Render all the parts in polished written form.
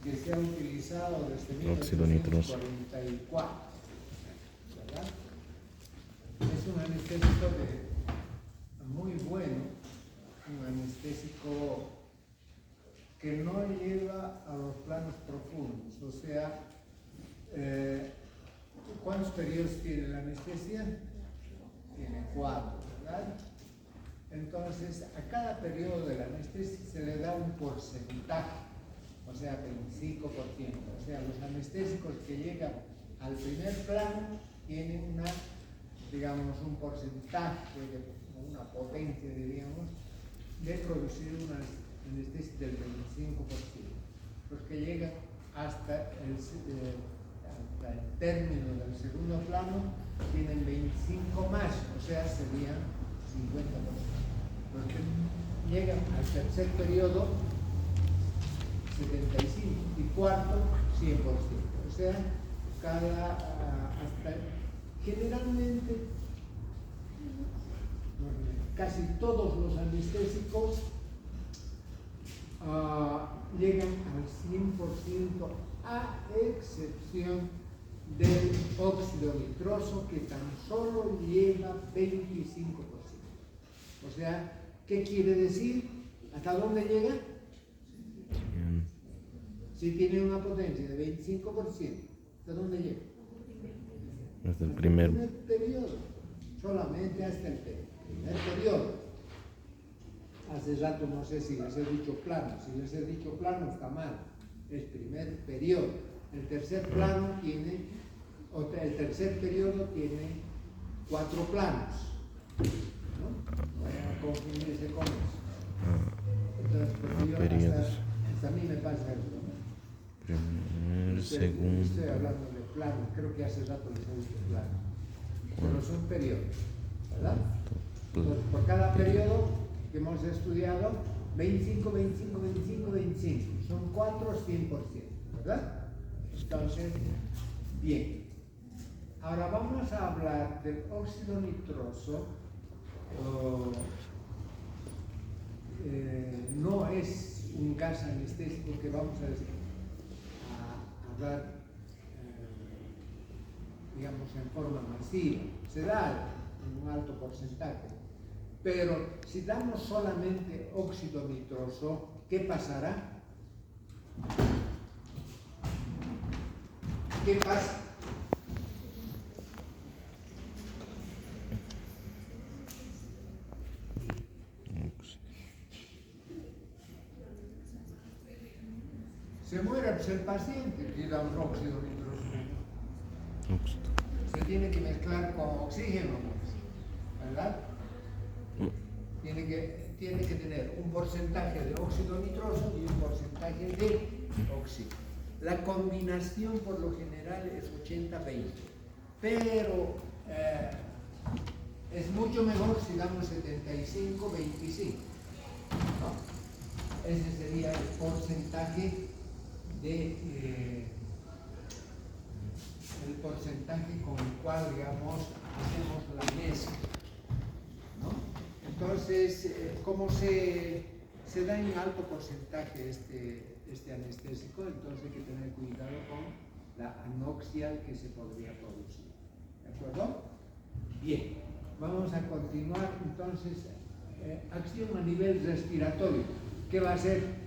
que se ha utilizado desde Óxido nitroso. 1944, ¿verdad? Es un anestésico muy bueno, un anestésico que no lleva a los planos profundos, o sea, ¿cuántos periodos tiene la anestesia? Tiene 4, ¿verdad? Entonces, a cada periodo de la anestesia se le da un porcentaje, o sea, 25%. O sea, los anestésicos que llegan al primer plano tienen digamos, un porcentaje, una potencia, diríamos, de producir una anestesia del 25%. Los que llegan hasta el término del segundo plano tienen 25 más, o sea, serían 50%. Los que llegan al tercer periodo, 75, y cuarto, 100%. O sea, generalmente, casi todos los anestésicos llegan al 100%, a excepción del óxido nitroso, que tan solo lleva 25%. O sea, ¿qué quiere decir? ¿Hasta dónde llega? Si tiene una potencia de 25%, ¿hasta dónde llega? Hasta el primer periodo, solamente hasta el primer periodo. Hace rato no sé si les he dicho plano, si les he dicho plano está mal, es primer periodo. El tercer plano tiene, el tercer periodo tiene 4 planos, ¿no? Vayan a confundirse con eso. Entonces, porque yo hasta a mí me pasa esto, ¿no? Primer, segundo. Estoy hablando de plano, creo que hace rato les he dicho plano, pero son periodos, ¿verdad? Entonces, por cada periodo que hemos estudiado, 25, 25, 25, 25, son 4, 100%, ¿verdad? Entonces, bien. Ahora vamos a hablar del óxido nitroso. No es un gas anestésico que vamos a dar, digamos, en forma masiva. Se da en un alto porcentaje. Pero si damos solamente óxido nitroso, ¿qué pasará? ¿Qué pasa? Se muere el paciente si da un óxido nitroso. Se tiene que mezclar con oxígeno, ¿verdad? Tiene que tener un porcentaje de óxido nitroso y un porcentaje de oxígeno. La combinación por lo general es 80-20, pero es mucho mejor si damos 75-25, ¿no? Ese sería el porcentaje el porcentaje con el cual, digamos, hacemos la mezcla, ¿no? Entonces, como se da en alto porcentaje este anestésico, entonces hay que tener cuidado con la anoxia que se podría producir. ¿De acuerdo? Bien, vamos a continuar entonces. Acción a nivel respiratorio. ¿Qué va a hacer?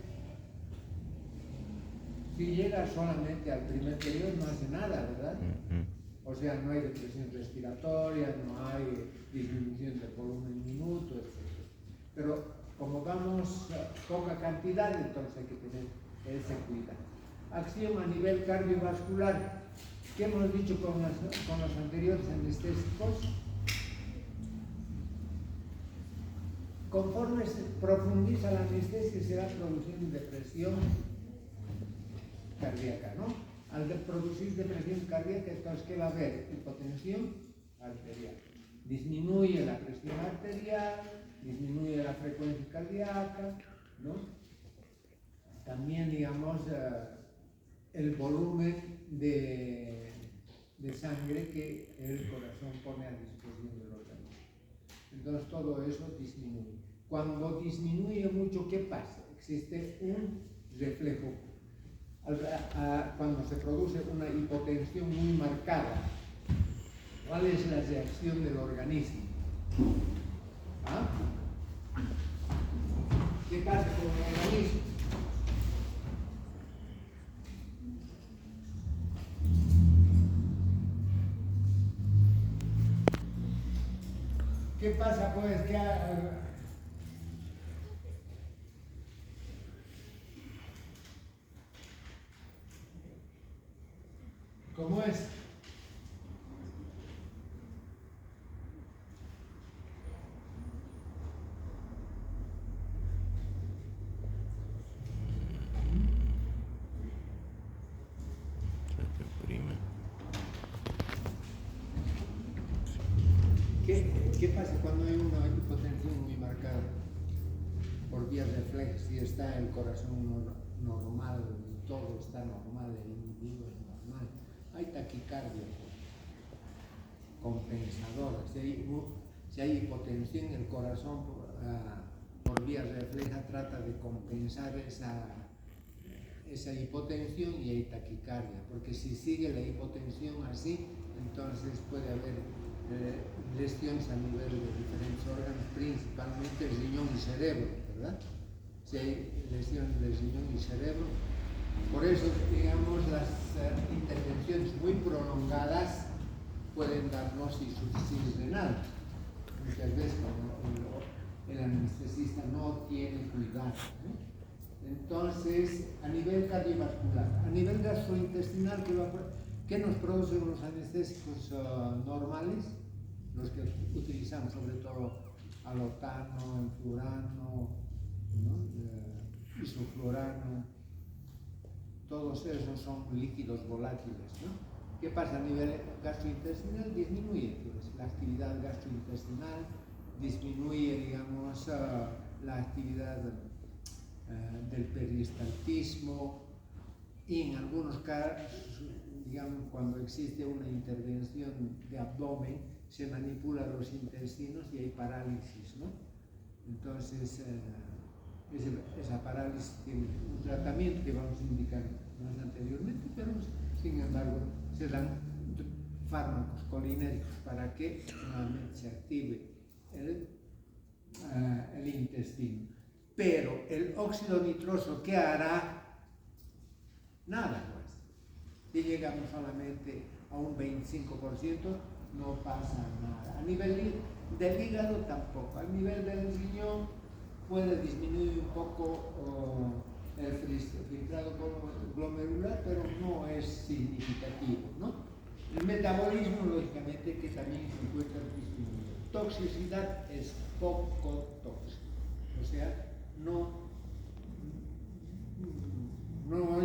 Si llega solamente al primer periodo no hace nada, ¿verdad? O sea, no hay depresión respiratoria, no hay disminución del volumen minuto, etc. Pero como vamos poca cantidad, entonces hay que tener ese cuidado. Acción a nivel cardiovascular. ¿Qué hemos dicho con los anteriores anestésicos? Conforme se profundiza la anestesia, se va produciendo depresión cardíaca, ¿no? Al producir depresión cardíaca, entonces, ¿qué va a haber? Hipotensión arterial. Disminuye la presión arterial, disminuye la frecuencia cardíaca, ¿no? También, digamos, el volumen de sangre que el corazón pone a disposición del organismo. Entonces, todo eso disminuye. Cuando disminuye mucho, ¿qué pasa? Existe un reflejo cuando se produce una hipotensión muy marcada, ¿cuál es la reacción del organismo? ¿Ah? ¿Qué pasa con el organismo? ¿Qué pasa pues? ¿Cómo es? Se deprime. ¿Qué pasa cuando hay una hipotensión muy marcada por vías reflejas y está el corazón normal, todo está normal, el individuo es normal? Hay taquicardia compensadora. Si hay hipotensión, el corazón por vías reflejas trata de compensar esa hipotensión y hay taquicardia, porque si sigue la hipotensión así, entonces puede haber lesiones a nivel de diferentes órganos, principalmente el riñón y cerebro, ¿verdad? Si hay lesiones del riñón y cerebro, por eso, digamos, las intervenciones muy prolongadas pueden darnos insuficiencia renal. Muchas veces cuando el anestesista no tiene cuidado, ¿no? Entonces, a nivel cardiovascular, a nivel gastrointestinal, ¿qué nos producen los anestésicos normales? Los que utilizamos, sobre todo alotano, enflurano, ¿no? Isoflurano, todos esos son líquidos volátiles, ¿no? ¿Qué pasa a nivel gastrointestinal? Disminuye pues, la actividad gastrointestinal, disminuye, digamos, la actividad del peristaltismo, y en algunos casos, digamos, cuando existe una intervención de abdomen, se manipulan los intestinos y hay parálisis, ¿no? Entonces, esa parálisis tiene un tratamiento que vamos a indicar más anteriormente, pero sin embargo se dan fármacos colinérgicos para que nuevamente se active el intestino. Pero el óxido nitroso, ¿qué hará? Nada, pues. Si llegamos solamente a un 25%, no pasa nada. A nivel del hígado tampoco. A nivel del riñón puede disminuir un poco el filtrado glomerular, pero no es significativo, ¿no? El metabolismo, lógicamente, que también se encuentra disminuido. Toxicidad es poco tóxico, o sea, no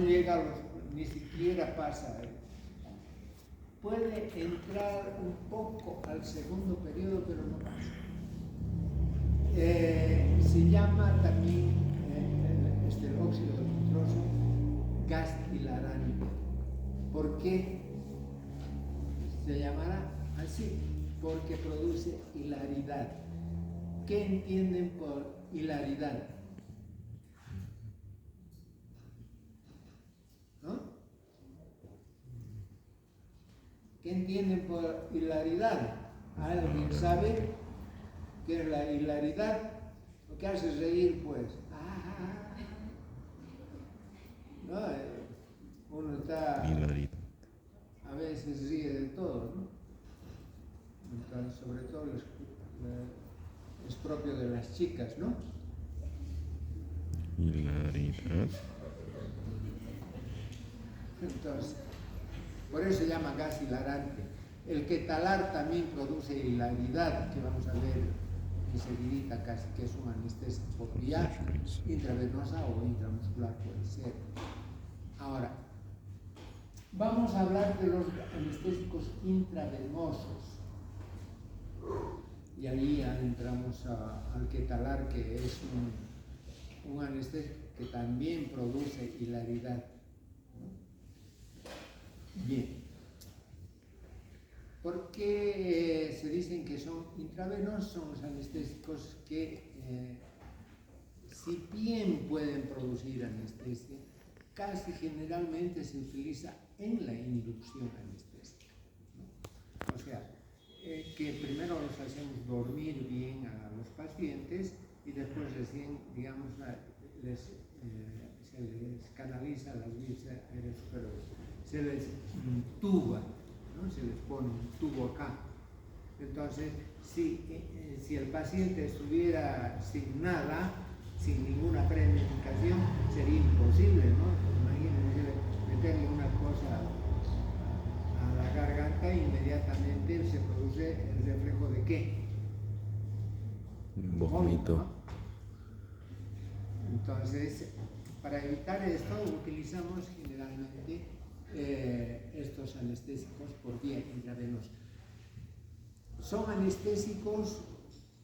llega a ni siquiera pasa. Puede entrar un poco al segundo periodo, pero no pasa. Se llama también el óxido nitroso gas hilarante. ¿Por qué se llamará así? Porque produce hilaridad. ¿Qué entienden por hilaridad? ¿No? ¿Qué entienden por hilaridad? ¿Alguien sabe qué es la hilaridad? Lo que hace reír, pues. ¿No? Uno está... Hilaridad. A veces ríe de todo, ¿no? Entonces, sobre todo es propio de las chicas, ¿no? Hilaridad. Entonces, por eso se llama gas hilarante. El ketalar también produce hilaridad, que vamos a ver enseguidita casi, que es un anestésico por vía intravenosa o intramuscular, puede ser. Ahora, vamos a hablar de los anestésicos intravenosos. Y ahí ya entramos al ketalar, que es un anestésico que también produce hilaridad. Bien. ¿Por qué se dicen que son intravenosos? Son los anestésicos que, si bien pueden producir anestesia, casi generalmente se utiliza en la inducción anestésica, ¿no? O sea, que primero los hacemos dormir bien a los pacientes y después recién, digamos, se les canaliza las vías aéreas superiores, se les intuba, ¿no? Se les pone un tubo acá. Entonces, si el paciente estuviera sin nada, sin ninguna premedicación, sería imposible, ¿no? Imagínense meterle una cosa a la garganta e inmediatamente se produce el reflejo de ¿qué? Vómito. ¿No? Entonces, para evitar esto, utilizamos generalmente estos anestésicos por vía intravenosa. Son anestésicos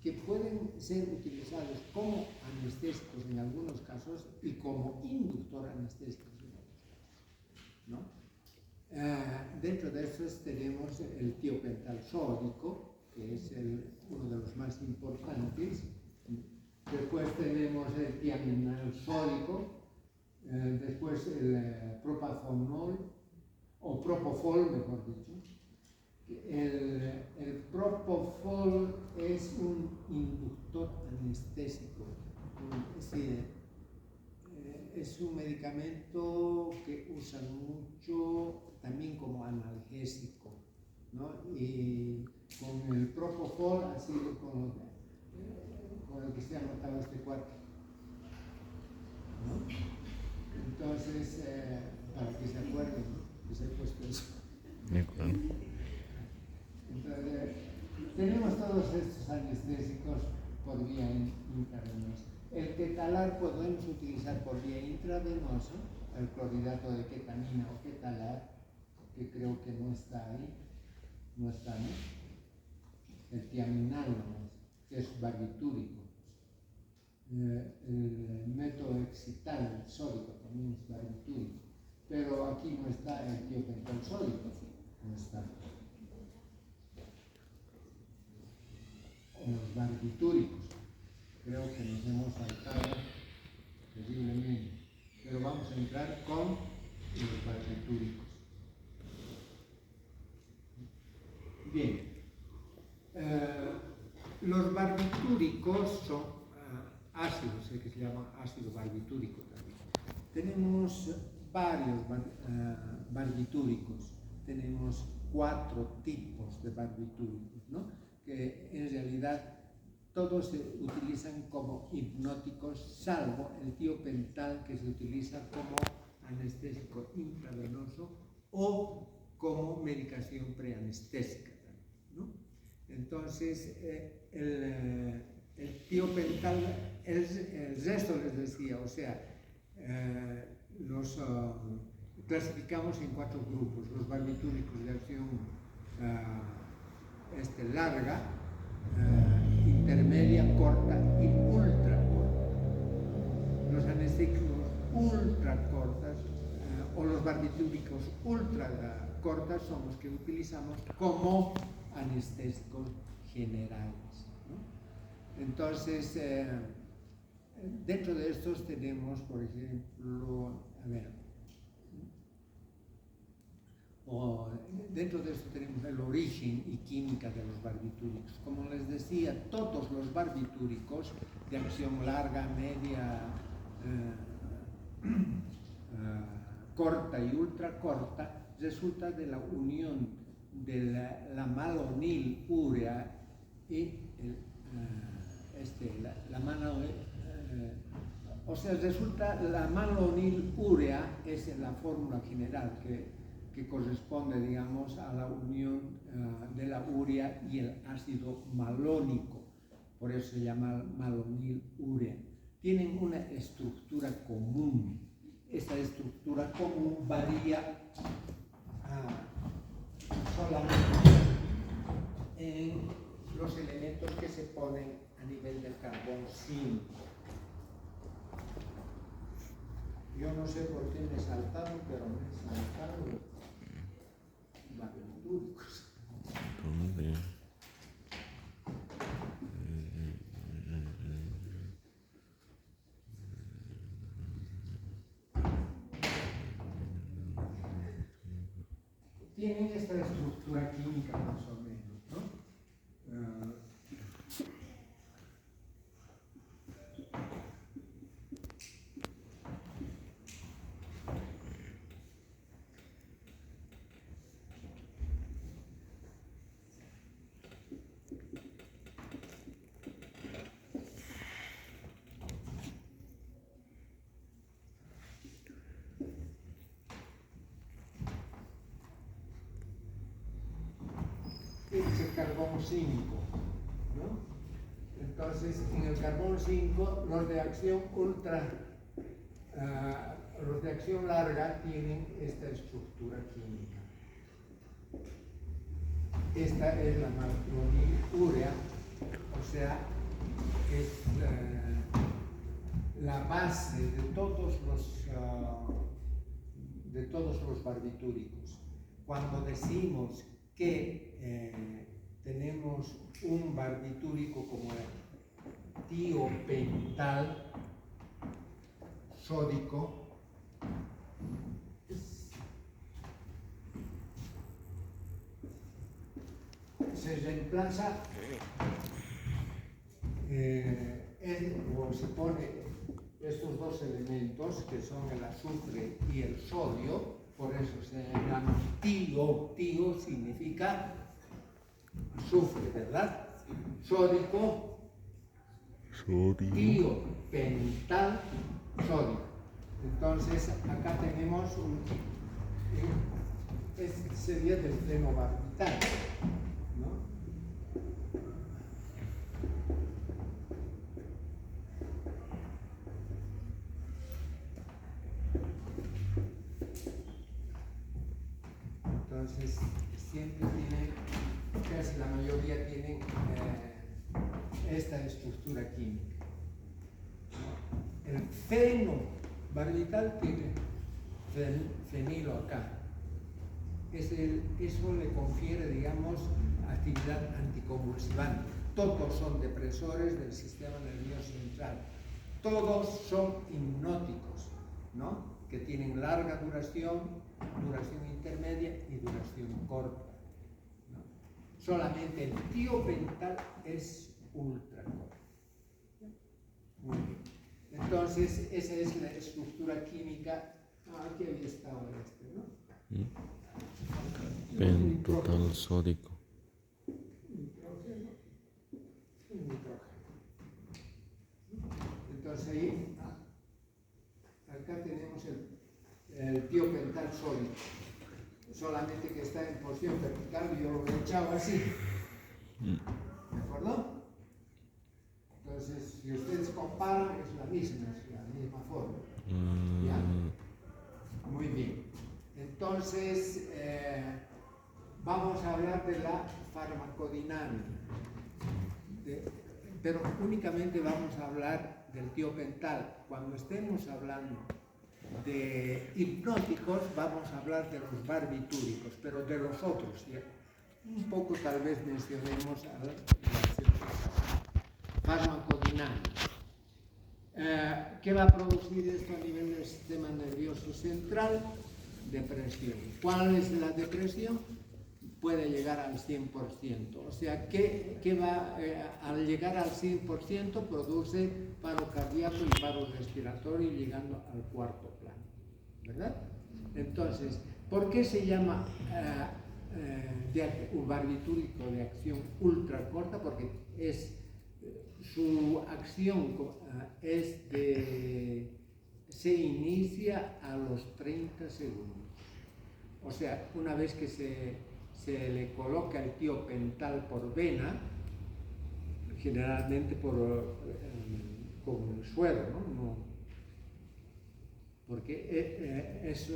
que pueden ser utilizados como anestésicos en algunos casos y como inductor anestésicos en otros casos, ¿no? Dentro de estos tenemos el tiopental sódico, que es uno de los más importantes. Después tenemos el tiaminal sódico, después el propafol, o propofol, mejor dicho. El propofol es un inductor anestésico, es decir, es un medicamento que usan mucho también como analgésico, ¿no? Y con el propofol ha sido con el que se ha notado este cuate, ¿no? Entonces, para que se acuerden, ¿no? Que se ha puesto eso. De acuerdo. Entonces, tenemos todos estos anestésicos por vía intravenosa. El ketalar podemos utilizar por vía intravenosa, el clorhidrato de ketamina o ketalar, que creo que no está ahí, no está, ¿no? El tiaminal, ¿no? Que es barbitúrico. El método excital sódico también es barbitúrico, pero aquí no está el tiopental sódico, no está. Los barbitúricos, creo que nos hemos saltado terriblemente, pero vamos a entrar con los barbitúricos. Bien, los barbitúricos son ácidos, que se llama ácido barbitúrico también. Tenemos varios barbitúricos, tenemos 4 tipos de barbitúricos, ¿no? Que en realidad todos se utilizan como hipnóticos, salvo el tiopental, que se utiliza como anestésico intravenoso o como medicación preanestésica, ¿no? Entonces, el tiopental, el resto les decía, o sea, los clasificamos en 4 grupos: los barbitúricos de acción larga, intermedia, corta y ultra corta. Los anestésicos ultra cortas o los barbitúricos ultra cortas son los que utilizamos como anestésicos generales, ¿no? Entonces, dentro de estos tenemos, por ejemplo, dentro de esto tenemos el origen y química de los barbitúricos. Como les decía, todos los barbitúricos de acción larga, media, corta y ultracorta resulta de la unión de la malonilurea y o sea, resulta la malonilurea es la fórmula general que corresponde, digamos, a la unión de la urea y el ácido malónico, por eso se llama malonilurea. Tienen una estructura común. Esta estructura común varía solamente en los elementos que se ponen a nivel del carbón 5. Yo no sé por qué me he saltado, pero me he saltado barbitúricos. ¿Dónde? tienen esta estructura química más o menos, ¿no? Es el carbón 5, ¿no? Entonces, en el carbón 5, los de acción los de acción larga tienen esta estructura química. Esta es la maltodextrurea, o sea, es la base de todos los barbitúricos. Cuando decimos que tenemos un barbitúrico como el tiopental sódico, se reemplaza o se pone estos dos elementos que son el azufre y el sodio, por eso se llama tio. Tio significa azufre, ¿verdad? Sódico, tiopental sódico. Entonces acá tenemos este sería del fenobarbital, ¿no? Entonces siempre tienen, casi la mayoría tienen esta estructura química. El fenobarbital tiene fenilo acá. Eso le confiere, digamos, actividad anticonvulsivante. Todos son depresores del sistema nervioso central. Todos son hipnóticos, ¿no? Que tienen larga duración, duración intermedia y duración corta, ¿no? Solamente el tiopental es ultra corto. Muy bien. Entonces, esa es la estructura química. Aquí había estado ¿no? Pentotal sódico. Nitrógeno y nitrógeno. Entonces ahí, acá tenemos el tiopental sódico, solamente que está en posición vertical y yo lo he echado así. ¿De acuerdo? Entonces, si ustedes comparan, es la misma forma. ¿Ya? Muy bien. Entonces, vamos a hablar de la farmacodinámica, pero únicamente vamos a hablar del tiopental. Cuando estemos hablando de hipnóticos, vamos a hablar de los barbitúricos, pero de los otros, ¿ya? Un poco tal vez mencionemos a la farmacodinámica. ¿Qué va a producir esto a nivel del sistema nervioso central? Depresión. ¿Cuál es la depresión? Puede llegar al 100%. O sea, que va, al llegar al 100% produce paro cardíaco y paro respiratorio llegando al cuarto plano, ¿verdad? Entonces, ¿por qué se llama un barbitúrico de acción ultracorta? Porque su acción se inicia a los 30 segundos. O sea, una vez que se le coloca el tiopental por vena, generalmente con el suero, ¿no? Porque es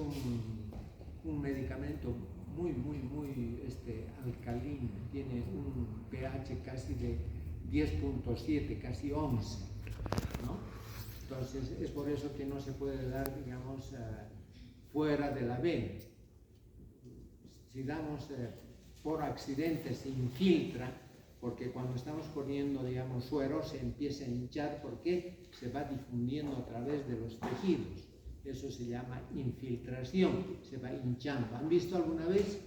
un medicamento muy alcalino, tiene un pH casi de 10.7, casi 11, ¿no? Entonces es por eso que no se puede dar, digamos, fuera de la vena. Si damos por accidente, se infiltra, porque cuando estamos poniendo, digamos, suero, se empieza a hinchar porque se va difundiendo a través de los tejidos. Eso se llama infiltración, se va hinchando. ¿Han visto alguna vez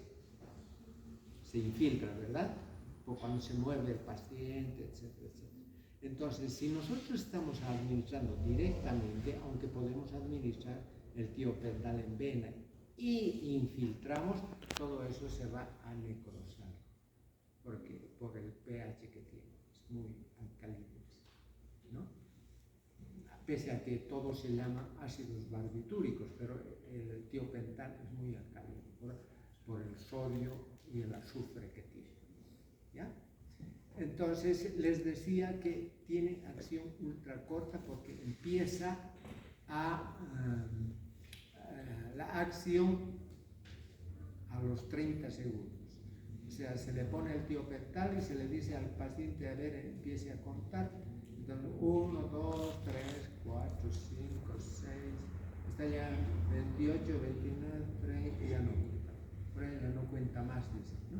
se infiltra, ¿verdad? O cuando se mueve el paciente, etcétera, etcétera. Entonces, si nosotros estamos administrando directamente, aunque podemos administrar el tiopental en vena y infiltramos, todo eso se va a necrosar, porque por el pH que tiene, es muy alcalino, ¿no? Pese a que todo se llama ácidos barbitúricos, pero el tiopental es muy alcalino por el sodio y el azufre que tiene, ¿ya? Entonces les decía que tiene acción ultracorta porque empieza la acción a los 30 segundos. O sea, se le pone el tiopental y se le dice al paciente, a ver, empiece a contar. Entonces, 1, 2, 3, 4, 5, 6, está ya 28, 29, 30, y ya no cuenta. Por ahí ya no cuenta más, dice, ¿no?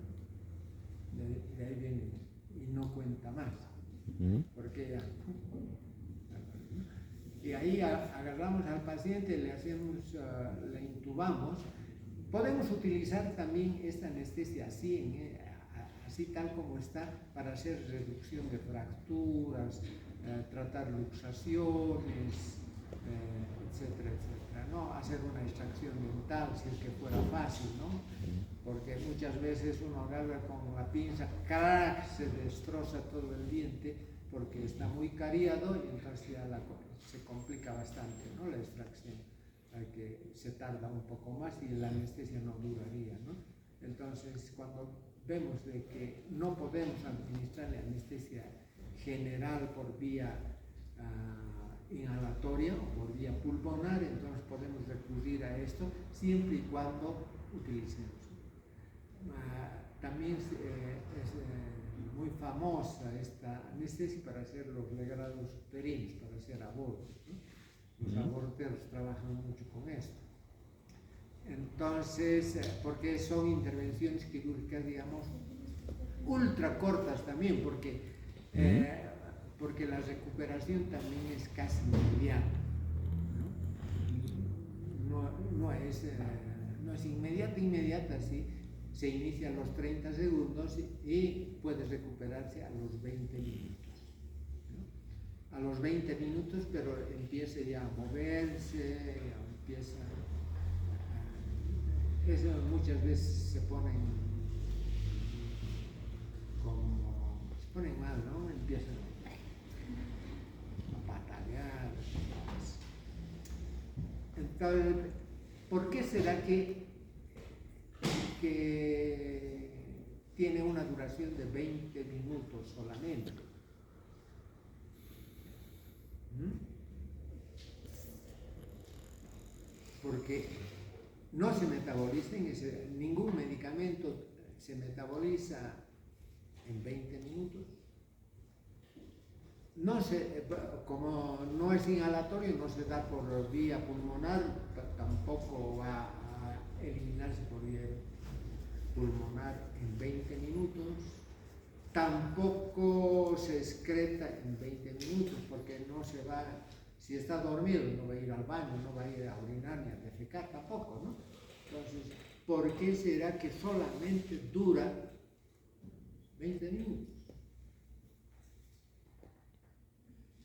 De ahí viene, y no cuenta más. Porque ya... Y ahí agarramos al paciente, le intubamos. Podemos utilizar también esta anestesia así tal como está, para hacer reducción de fracturas, tratar luxaciones, etcétera, etcétera, ¿no? Hacer una extracción dental si es que fuera fácil, ¿no? Porque muchas veces uno agarra con la pinza, ¡crack!, se destroza todo el diente porque está muy cariado y entonces ya se complica bastante, ¿no? La extracción, que se tarda un poco más y la anestesia no duraría, ¿no? Entonces, cuando vemos de que no podemos administrar la anestesia general por vía inhalatoria o por vía pulmonar, entonces podemos recurrir a esto siempre y cuando utilicemos. También es muy famosa esta anestesia para hacer los legrados uterinos, para hacer abortos, ¿no? Los aborteros trabajan mucho con esto. Entonces, porque son intervenciones quirúrgicas, digamos, ultra cortas también, porque la recuperación también es casi inmediata, ¿no? No es inmediata, sí. Se inicia a los 30 segundos y puede recuperarse a los 20 minutos, ¿no? A los 20 minutos, pero empieza ya a moverse, eso muchas veces se ponen mal, ¿no? Empiezan a patalear. Entonces, ¿por qué será que tiene una duración de 20 minutos solamente? Porque no se metaboliza ningún medicamento se metaboliza en 20 minutos. Como no es inhalatorio, no se da por vía pulmonar, tampoco va a eliminarse por vía pulmonar en 20 minutos. Tampoco se excreta en 20 minutos, porque no se va, si está dormido, no va a ir al baño, no va a ir a orinar ni a defecar tampoco, ¿no? Entonces, ¿por qué será que solamente dura 20 minutos?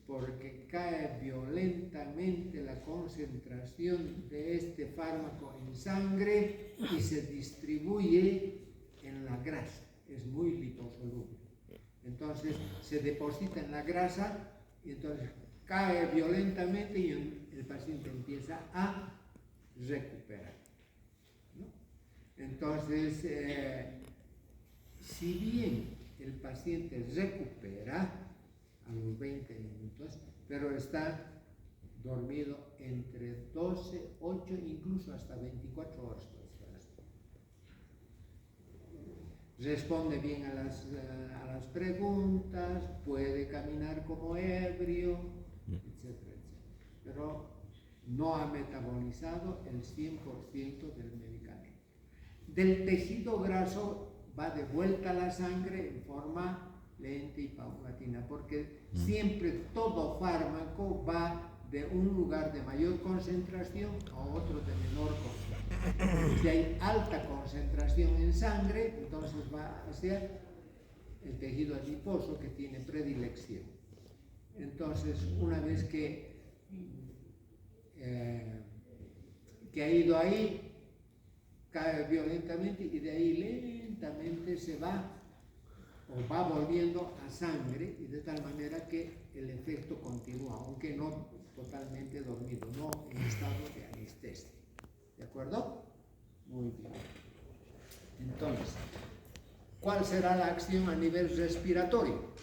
Porque cae violentamente la concentración de este fármaco en sangre y se distribuye en la grasa, es muy liposoluble. Entonces se deposita en la grasa y entonces cae violentamente y el paciente empieza a recuperar, ¿no? Entonces, si bien el paciente recupera a los 20 minutos, pero está dormido entre 12, 8, incluso hasta 24 horas. Responde bien a las preguntas, puede caminar como ebrio, etcétera, etcétera. Pero no ha metabolizado el 100% del medicamento. Del tejido graso va de vuelta a la sangre en forma lenta y paulatina, porque siempre todo fármaco va de un lugar de mayor concentración a otro de menor concentración. Si hay alta concentración en sangre, entonces va a ser el tejido adiposo que tiene predilección. Entonces, una vez que ha ido ahí, cae violentamente y de ahí lentamente se va o va volviendo a sangre, y de tal manera que el efecto continúa, aunque no totalmente dormido, no en estado de anestesia. ¿De acuerdo? Muy bien. Entonces, ¿cuál será la acción a nivel respiratorio?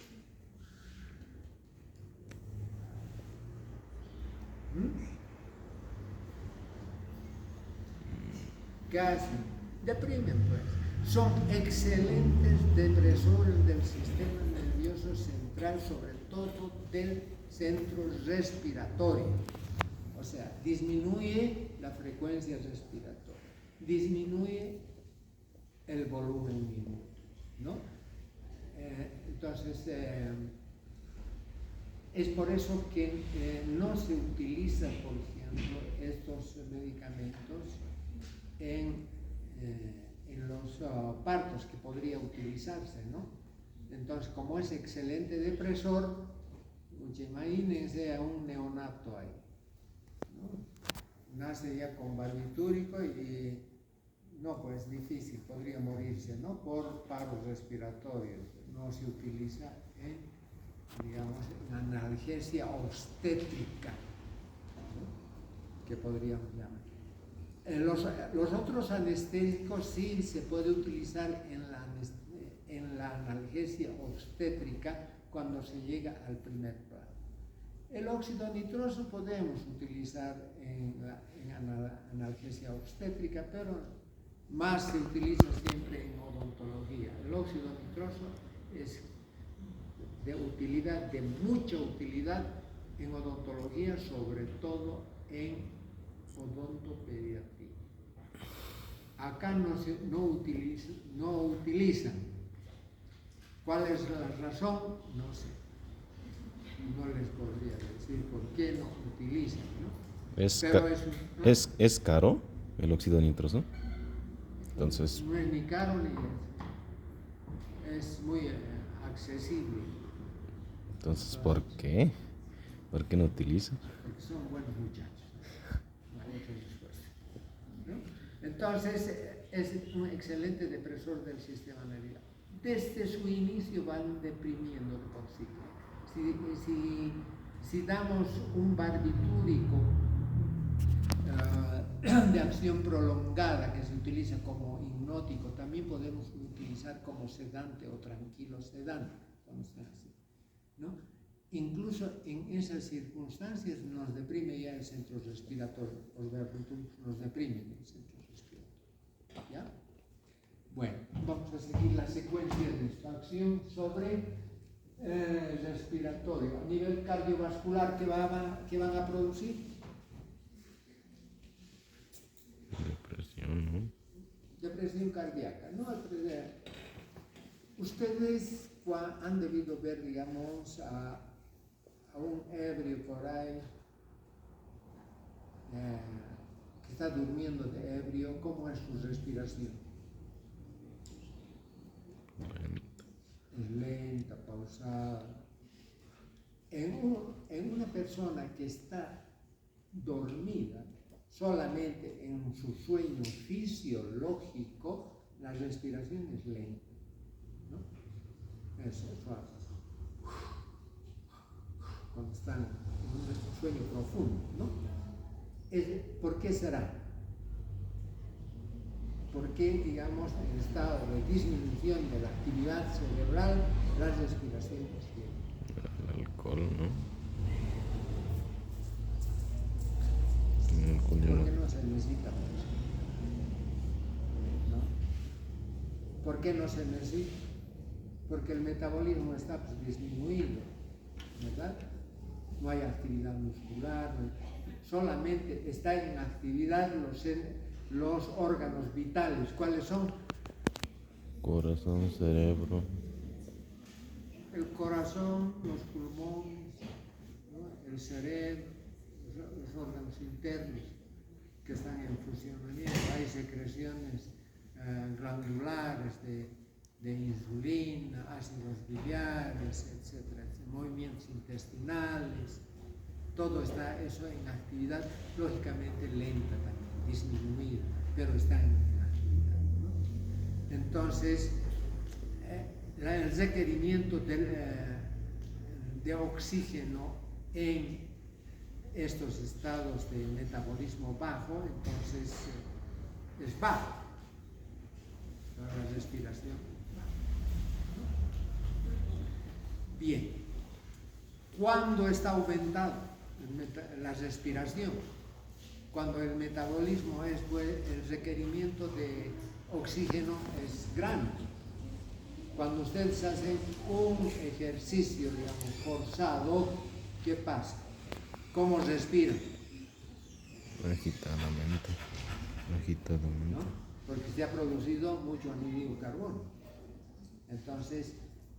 ¿Qué hacen? Deprimen, pues. Son excelentes depresores del sistema nervioso central, sobre todo del centro respiratorio. O sea, disminuye la frecuencia respiratoria, disminuye el volumen minuto, ¿no? Entonces, es por eso que no se utiliza, por ejemplo, estos medicamentos en los partos, que podría utilizarse, ¿no? Entonces, como es excelente depresor, imagínense a un neonato ahí, ¿no? Nace ya con barbitúrico y no, pues difícil, podría morirse, ¿no? Por paros respiratorios. No se utiliza en, digamos, en analgesia obstétrica, ¿no? Que podríamos llamar. Los otros anestésicos sí se puede utilizar en la analgesia obstétrica cuando se llega al primer plano. El óxido nitroso podemos utilizar en analgesia obstétrica, pero más se utiliza siempre en odontología. El óxido nitroso es de utilidad, de mucha utilidad en odontología, sobre todo en odontopediatría. Acá no utilizan. ¿Cuál es la razón? No sé. No les podría decir por qué no utilizan, ¿no? ¿Es caro el óxido nitroso? Entonces, no es ni caro ni es muy accesible. Entonces, ¿por qué? ¿Por qué no utilizan? Porque son buenos muchachos. No hay otro esfuerzo, ¿no? Entonces, es un excelente depresor del sistema nervioso. Desde su inicio van deprimiendo por ciclo. Si damos un barbitúrico de acción prolongada, que se utiliza como hipnótico, también podemos utilizar como sedante o tranquilo sedante, ¿no? Incluso en esas circunstancias nos deprime ya el centro respiratorio. Los barbitúricos nos deprimen el centro respiratorio, ¿ya? Bueno, vamos a seguir la secuencia de su acción sobre respiratorio. A nivel cardiovascular, ¿qué van a producir? Depresión, ¿no? Depresión cardíaca, ¿no? Ustedes han debido ver, digamos, a un ebrio por ahí, que está durmiendo de ebrio. ¿Cómo es su respiración? Es lenta, pausada. En una persona que está dormida, solamente en su sueño fisiológico, la respiración es lenta, ¿no? Eso es suave. Cuando están en un sueño profundo, ¿no? ¿Por qué será? Porque, digamos, en estado de disminución de la actividad cerebral, las respiraciones tienen. El alcohol, ¿no? El alcohol Porque no se necesita mucho, ¿no? ¿Por qué no se necesita? Porque el metabolismo está disminuido, ¿verdad? No hay actividad muscular, solamente está en actividad los órganos vitales. ¿Cuáles son? Corazón, cerebro. El corazón, los pulmones, ¿no? El cerebro, los órganos internos, que están en funcionamiento, hay secreciones glandulares de insulina, ácidos biliares, etcétera, movimientos intestinales, todo está eso en actividad, lógicamente lenta también, disminuida, pero está en actividad, ¿no? Entonces, el requerimiento de oxígeno en estos estados de metabolismo bajo, entonces es bajo para la respiración. Bien, ¿cuándo está aumentado la respiración? Cuando el metabolismo es, el requerimiento de oxígeno es grande. Cuando ustedes hacen un ejercicio, digamos, forzado, ¿qué pasa? ¿Cómo respiran? Agitadamente. ¿No? Porque se ha producido mucho anhídrido carbono. Entonces,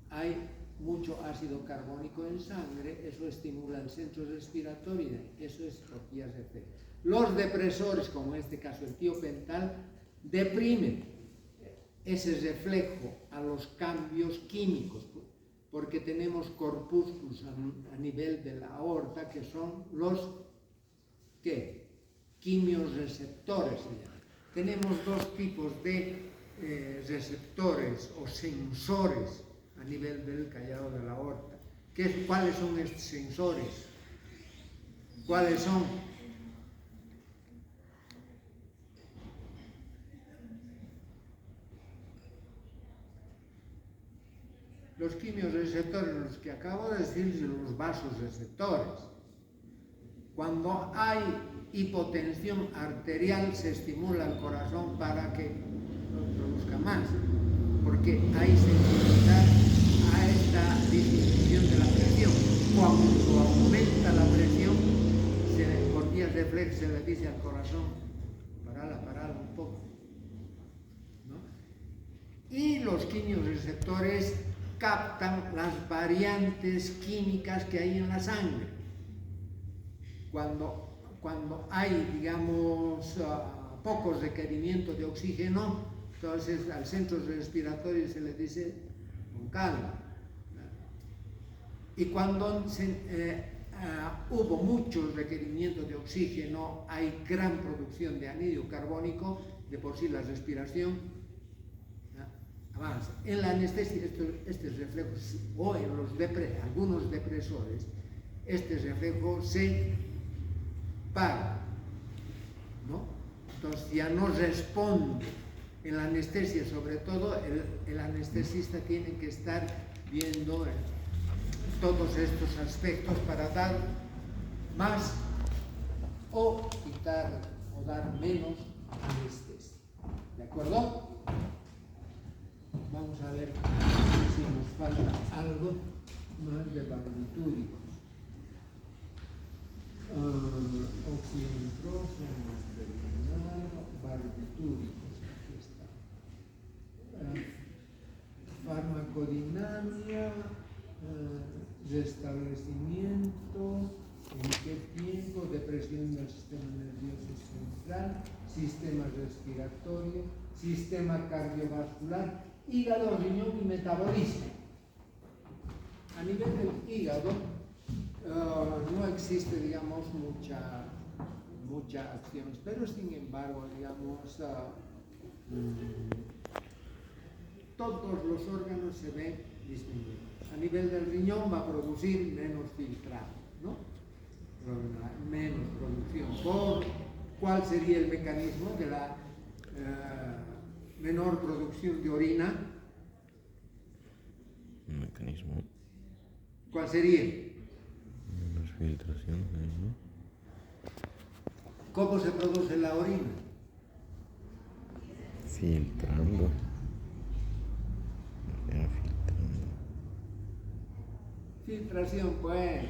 hay mucho ácido carbónico en sangre, eso estimula el centro respiratorio, eso es lo que ya se hace. Los depresores, como en este caso el tiopental, deprimen ese reflejo a los cambios químicos, porque tenemos corpúsculos a nivel de la aorta que son los quimiorreceptores se llaman. Tenemos dos tipos de receptores o sensores a nivel del callado de la aorta. ¿Cuáles son estos sensores? ¿Cuáles son? Los quimiorreceptores, los que acabo de decir, son los vasoreceptores. Cuando hay hipotensión arterial, se estimula el corazón para que no produzca más, porque hay sensibilidad a esta disminución de la presión. Cuando aumenta la presión, por vía reflex se le dice al corazón, parala un poco, ¿no? Y los quimiorreceptores captan las variantes químicas que hay en la sangre. Cuando hay, digamos, poco requerimiento de oxígeno, entonces al centro respiratorio se le dice con calma. Y cuando hubo mucho requerimiento de oxígeno, hay gran producción de anhídrido carbónico, de por sí la respiración avanza. En la anestesia, estos reflejos, o en algunos depresores, este reflejo se para, ¿no? Entonces ya no responde. En la anestesia, sobre todo, el anestesista tiene que estar viendo todos estos aspectos para dar más o quitar o dar menos anestesia. ¿De acuerdo? Vamos a ver si nos falta algo más de barbitúricos. Oxinitrógeno, barbitúricos. Farmacodinamia, restablecimiento, en qué tiempo, depresión del sistema nervioso central, sistema respiratorio, sistema cardiovascular, hígado, riñón y metabolismo. A nivel del hígado no existe, digamos, mucha acción, pero sin embargo, digamos, todos los órganos se ven disminuidos. A nivel del riñón va a producir menos filtrado, ¿no? Menos producción. ¿Cuál sería el mecanismo de la menor producción de orina? ¿Un mecanismo? ¿Cuál sería? Menos filtración, ¿no? ¿Cómo se produce la orina? Filtrando. Filtración, pues,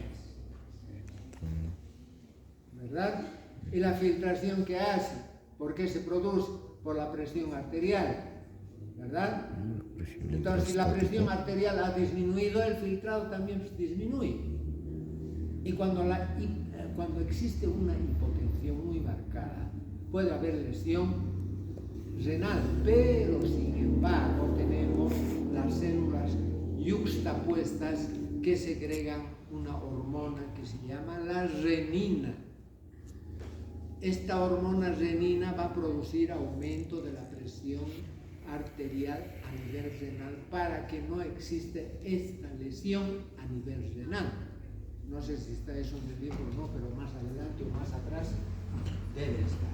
¿verdad? ¿Y la filtración qué hace? ¿Por qué se produce? Por la presión arterial, ¿verdad? Entonces, si la presión arterial ha disminuido, el filtrado también disminuye. Y cuando existe una hipotensión muy marcada, puede haber lesión renal, pero sin embargo tenemos las células yuxtapuestas que segregan una hormona que se llama la renina. Esta hormona renina va a producir aumento de la presión arterial a nivel renal para que no existe esta lesión a nivel renal. No sé si está eso en el libro o no, pero más adelante o más atrás debe estar.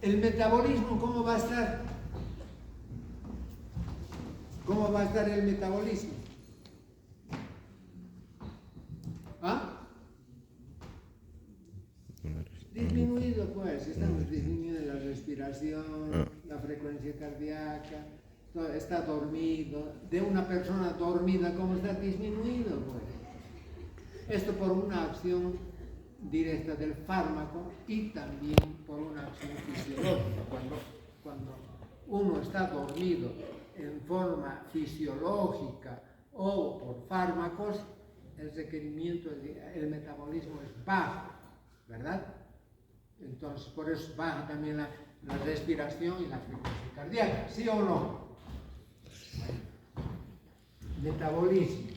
¿El metabolismo cómo va a estar? ¿Cómo va a estar el metabolismo? ¿Ah? Disminuido, pues, estamos disminuyendo la respiración, la frecuencia cardíaca, está dormido. De una persona dormida, ¿cómo está disminuido? Pues, esto por una acción directa del fármaco y también por una acción fisiológica. Cuando uno está dormido en forma fisiológica o por fármacos, el requerimiento, el metabolismo es bajo, ¿verdad? Entonces, por eso baja también la respiración y la frecuencia cardíaca, ¿sí o no? Bueno, metabolismo.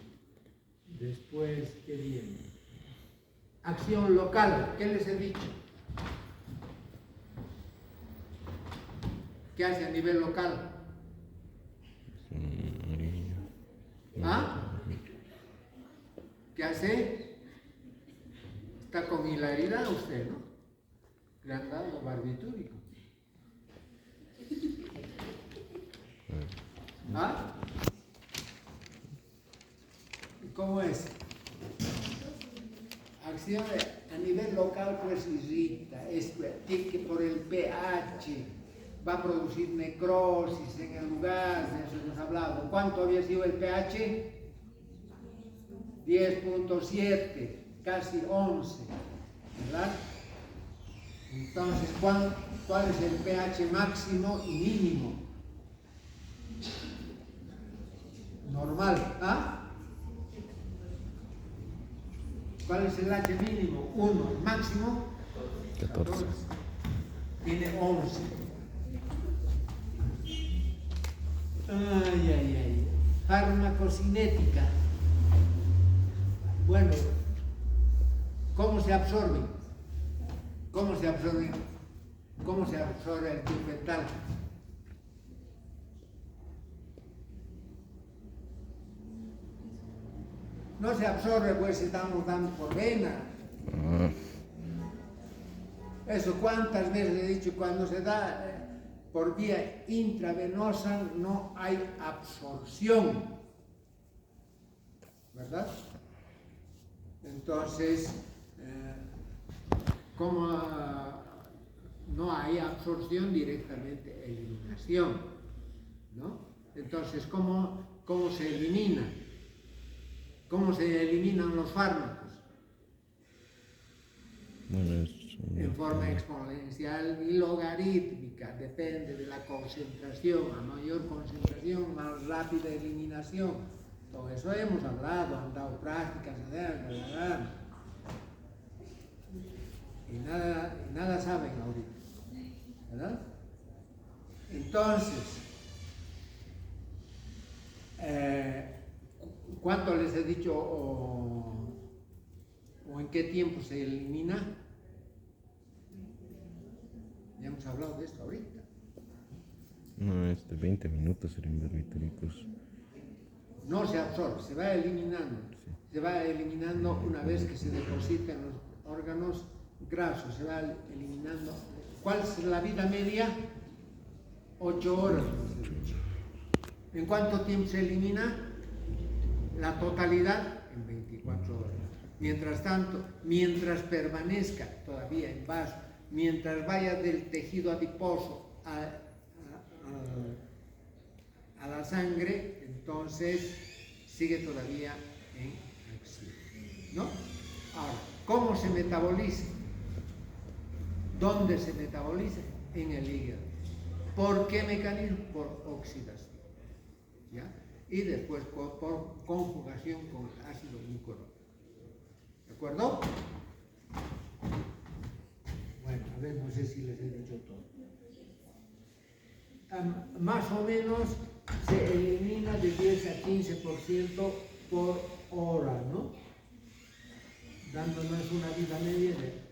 Después, ¿qué viene? Acción local, ¿qué les he dicho? ¿Qué hace a nivel local? ¿Ah? ¿Qué hace? Está con hilaridad usted, ¿no? Le han dado barbitúrico. ¿Ah? ¿Cómo es? Acción a nivel local pues irrita, es que por el pH va a producir necrosis en el lugar, de eso hemos hablado. ¿Cuánto había sido el pH? 10.7, casi 11, ¿verdad? Entonces, ¿cuál es el pH máximo y mínimo? Normal, ¿ah? ¿Cuál es el H mínimo? 1, el máximo 14. Tiene 11. Ay, ay, ay. Farmacocinética. Bueno, ¿cómo se absorbe? ¿Cómo se absorbe? ¿Cómo se absorbe el tiopental? No se absorbe, pues estamos dando por vena. Eso, ¿cuántas veces he dicho? Cuando se da por vía intravenosa no hay absorción, ¿verdad? Entonces, como no hay absorción, directamente eliminación, ¿no? Entonces, ¿cómo se elimina? ¿Cómo se eliminan los fármacos? En forma exponencial y logarítmica, depende de la concentración. A mayor concentración, más rápida eliminación. Todo eso hemos hablado, han dado prácticas, y nada saben ahorita, ¿verdad? Entonces, ¿cuánto les he dicho o en qué tiempo se elimina? Ya hemos hablado de esto ahorita. No, 20 minutos serían barbitúricos. No se absorbe, se va eliminando. Sí. Se va eliminando una vez que se depositan los órganos grasos, se va eliminando. ¿Cuál es la vida media? 8 horas. ¿En cuánto tiempo se elimina? La totalidad en 24 horas. Mientras tanto, mientras permanezca todavía en vaso, mientras vaya del tejido adiposo a la sangre, entonces sigue todavía en acción, ¿no? Ahora, ¿cómo se metaboliza? ¿Dónde se metaboliza? En el hígado. ¿Por qué mecanismo? Por oxidación, ¿ya? Y después por conjugación con ácido glucurónico. ¿De acuerdo? A ver, no sé si les he dicho todo. Más o menos se elimina de 10 a 15% por hora, ¿no? Dándonos una vida media de...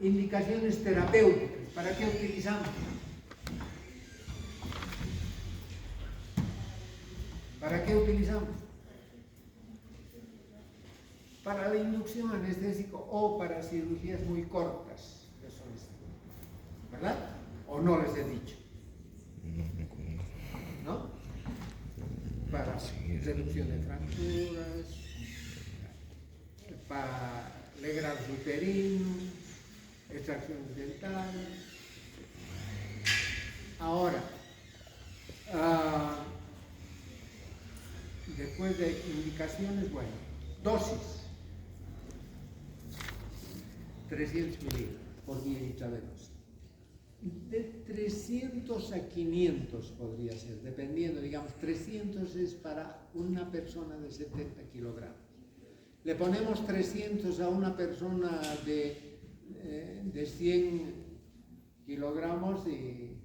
Indicaciones terapéuticas. ¿Para qué utilizamos? ¿Para qué utilizamos? Para la inducción anestésica o para cirugías muy cortas. Eso es, ¿verdad? ¿O no les he dicho? ¿No? Para reducción de fracturas, para legrado uterino, extracciones dentales. Ahora, después de indicaciones, bueno, dosis, 300 miligramos por vía intravenosa. De 300 a 500 podría ser, dependiendo, digamos, 300 es para una persona de 70 kilogramos. Le ponemos 300 a una persona de 100 kilogramos y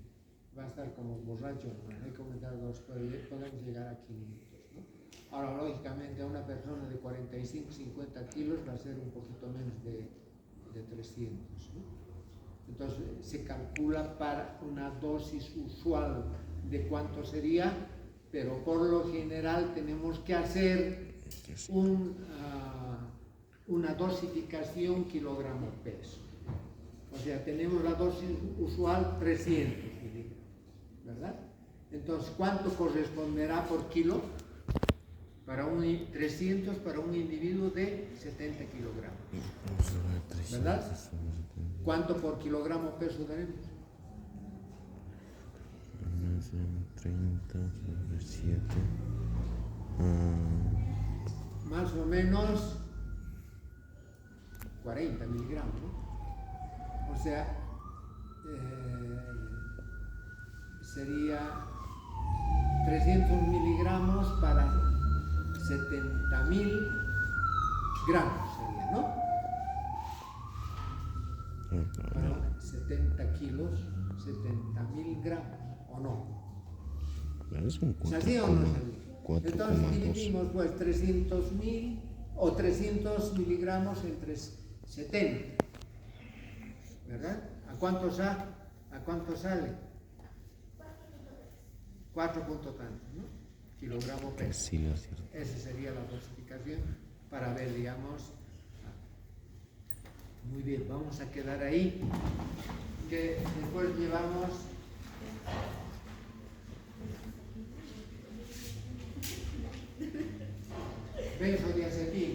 va a estar como borracho, ¿no? Hay que comentar dos, podemos llegar a 500, ¿no? Ahora, lógicamente, a una persona de 45, 50 kilos va a ser un poquito menos de 300, ¿no? Entonces, se calcula para una dosis usual de cuánto sería, pero por lo general tenemos que hacer una dosificación kilogramo peso. O sea, tenemos la dosis usual 300 miligramos, ¿verdad? Entonces, ¿cuánto corresponderá por kilo? Para 300 para un individuo de 70 kilogramos, ¿verdad? ¿Cuánto por kilogramo peso tenemos? 30 sobre 7. Más o menos 40 miligramos, ¿no? O sea, sería 300 miligramos para 70.000 gramos, sería, ¿no? Para 70 kilos, 70.000 gramos, ¿o no? Es un ¿Así o no es? Entonces dividimos pues 300.000 o 300 miligramos entre 70, ¿verdad? ¿A cuánto sale? 4 punto tanto, ¿no? Kilogramo peso. Sí, lo es cierto. Esa sería la dosificación para ver, digamos. Muy bien, vamos a quedar ahí. Que después llevamos benzodiazepina.